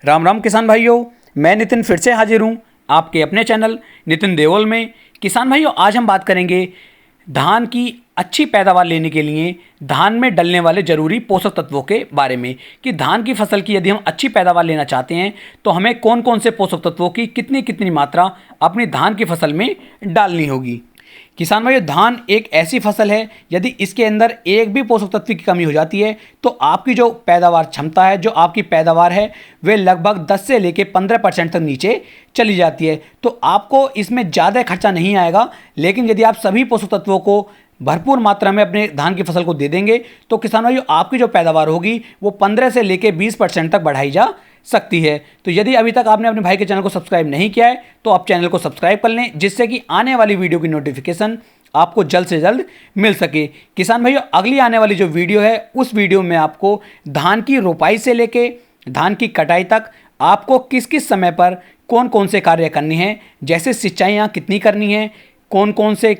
राम राम किसान भाइयों, मैं नितिन फिर से हाजिर हूँ आपके अपने चैनल नितिन देओल में। किसान भाइयों, आज हम बात करेंगे धान की अच्छी पैदावार लेने के लिए धान में डलने वाले ज़रूरी पोषक तत्वों के बारे में कि धान की फसल की यदि हम अच्छी पैदावार लेना चाहते हैं तो हमें कौन कौन से पोषक तत्वों की कितनी कितनी मात्रा अपनी धान की फसल में डालनी होगी। किसान भाइयों, धान एक ऐसी फसल है, यदि इसके अंदर एक भी पोषक तत्व की कमी हो जाती है तो आपकी जो पैदावार क्षमता है, जो आपकी पैदावार है, वे लगभग 10 से लेकर 15% तक नीचे चली जाती है। तो आपको इसमें ज़्यादा खर्चा नहीं आएगा, लेकिन यदि आप सभी पोषक तत्वों को भरपूर मात्रा में अपने धान की फसल को दे देंगे तो किसान भाइयों आपकी जो पैदावार होगी वो 15 से लेकर 20% तक बढ़ाई जा सकती है। तो यदि अभी तक आपने अपने भाई के चैनल को सब्सक्राइब नहीं किया है तो आप चैनल को सब्सक्राइब कर लें, जिससे कि आने वाली वीडियो की नोटिफिकेशन आपको जल्द से जल्द मिल सके। किसान भाइयों, अगली आने वाली जो वीडियो है उस वीडियो में आपको धान की रोपाई से लेके धान की कटाई तक आपको किस किस समय पर कौन कौन से कार्य करने हैं, जैसे सिंचाइयाँ कितनी करनी है, कौन कौन से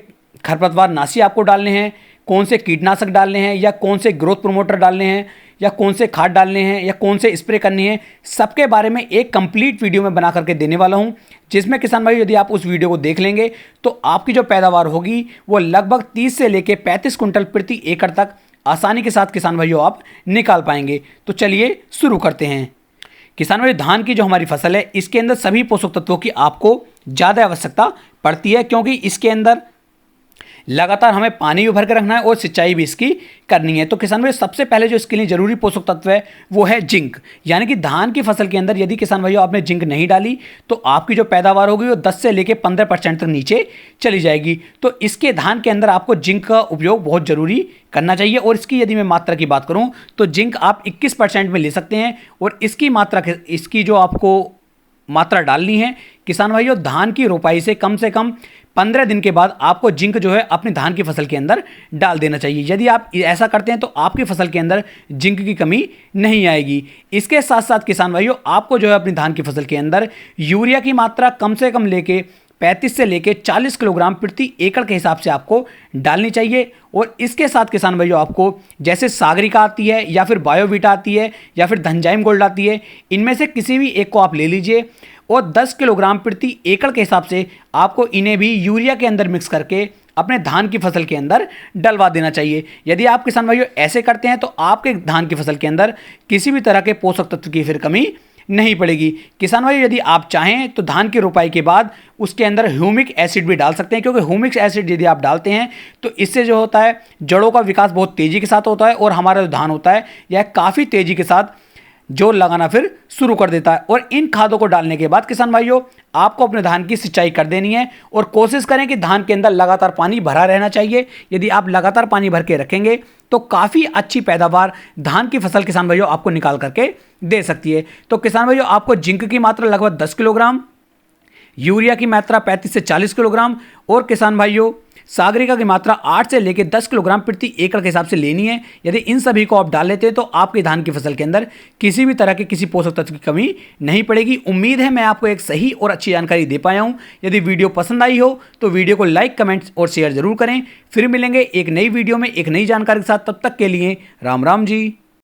खरपतवार नाशी आपको डालने हैं, कौन से कीटनाशक डालने हैं, या कौन से ग्रोथ प्रमोटर डालने हैं, या कौन से खाद डालने हैं, या कौन से स्प्रे करनी है, सबके बारे में एक कंप्लीट वीडियो में बना करके देने वाला हूं, जिसमें किसान भाई यदि आप उस वीडियो को देख लेंगे तो आपकी जो पैदावार होगी वो लगभग 30 से लेकर 35 कुंटल प्रति एकड़ तक आसानी के साथ किसान भाइयों आप निकाल पाएंगे। तो चलिए शुरू करते हैं। किसान भाई, धान की जो हमारी फसल है इसके अंदर सभी पोषक तत्वों की आपको ज़्यादा आवश्यकता पड़ती है, क्योंकि इसके अंदर लगातार हमें पानी भी भर के रखना है और सिंचाई भी इसकी करनी है। तो किसान भाई, सबसे पहले जो इसके लिए जरूरी पोषक तत्व है वो है जिंक। यानी कि धान की फसल के अंदर यदि किसान भाइयों आपने जिंक नहीं डाली तो आपकी जो पैदावार होगी वो 10 से लेकर 15% तक नीचे चली जाएगी। तो इसके धान के अंदर आपको जिंक का उपयोग बहुत जरूरी करना चाहिए। और इसकी यदि मैं मात्रा की बात करूँ तो जिंक आप 21% में ले सकते हैं, और इसकी जो आपको मात्रा डालनी है किसान भाइयों, धान की रोपाई से कम 15 दिन के बाद आपको जिंक जो है अपनी धान की फसल के अंदर डाल देना चाहिए। यदि आप ऐसा करते हैं तो आपकी फसल के अंदर जिंक की कमी नहीं आएगी। इसके साथ साथ किसान भाइयों आपको जो है अपनी धान की फसल के अंदर यूरिया की मात्रा कम से कम लेके 35 से लेके 40 किलोग्राम प्रति एकड़ के हिसाब से आपको डालनी चाहिए। और इसके साथ किसान भाइयों आपको जैसे सागरिका आती है, या फिर बायोवीटा आती है, या फिर धनजाइम गोल्ड आती है, इनमें से किसी भी एक को आप ले लीजिए और 10 किलोग्राम प्रति एकड़ के हिसाब से आपको इन्हें भी यूरिया के अंदर मिक्स करके अपने धान की फसल के अंदर डलवा देना चाहिए। यदि आप किसान भाइयों ऐसे करते हैं तो आपके धान की फसल के अंदर किसी भी तरह के पोषक तत्व की फिर कमी नहीं पड़ेगी। किसान भाई, यदि आप चाहें तो धान की रोपाई के बाद उसके अंदर ह्यूमिक एसिड भी डाल सकते हैं, क्योंकि ह्यूमिक एसिड यदि आप डालते हैं तो इससे जो होता है जड़ों का विकास बहुत तेज़ी के साथ होता है, और हमारा जो धान होता है यह काफ़ी तेज़ी के साथ जोर लगाना फिर शुरू कर देता है। और इन खादों को डालने के बाद किसान भाइयों आपको अपने धान की सिंचाई कर देनी है, और कोशिश करें कि धान के अंदर लगातार पानी भरा रहना चाहिए। यदि आप लगातार पानी भर के रखेंगे तो काफ़ी अच्छी पैदावार धान की फसल किसान भाइयों आपको निकाल करके दे सकती है। तो किसान भाइयों आपको जिंक की मात्रा लगभग 10 किलोग्राम, यूरिया की मात्रा 35 से 40 किलोग्राम, और किसान भाइयों सागरिका की मात्रा 8 से लेकर 10 किलोग्राम प्रति एकड़ के हिसाब से लेनी है। यदि इन सभी को आप डाल लेते हैं तो आपके धान की फसल के अंदर किसी भी तरह के किसी पोषक तत्व की कमी नहीं पड़ेगी। उम्मीद है मैं आपको एक सही और अच्छी जानकारी दे पाया हूं। यदि वीडियो पसंद आई हो तो वीडियो को लाइक, कमेंट्स और शेयर जरूर करें। फिर मिलेंगे एक नई वीडियो में एक नई जानकारी के साथ। तब तक के लिए राम राम जी।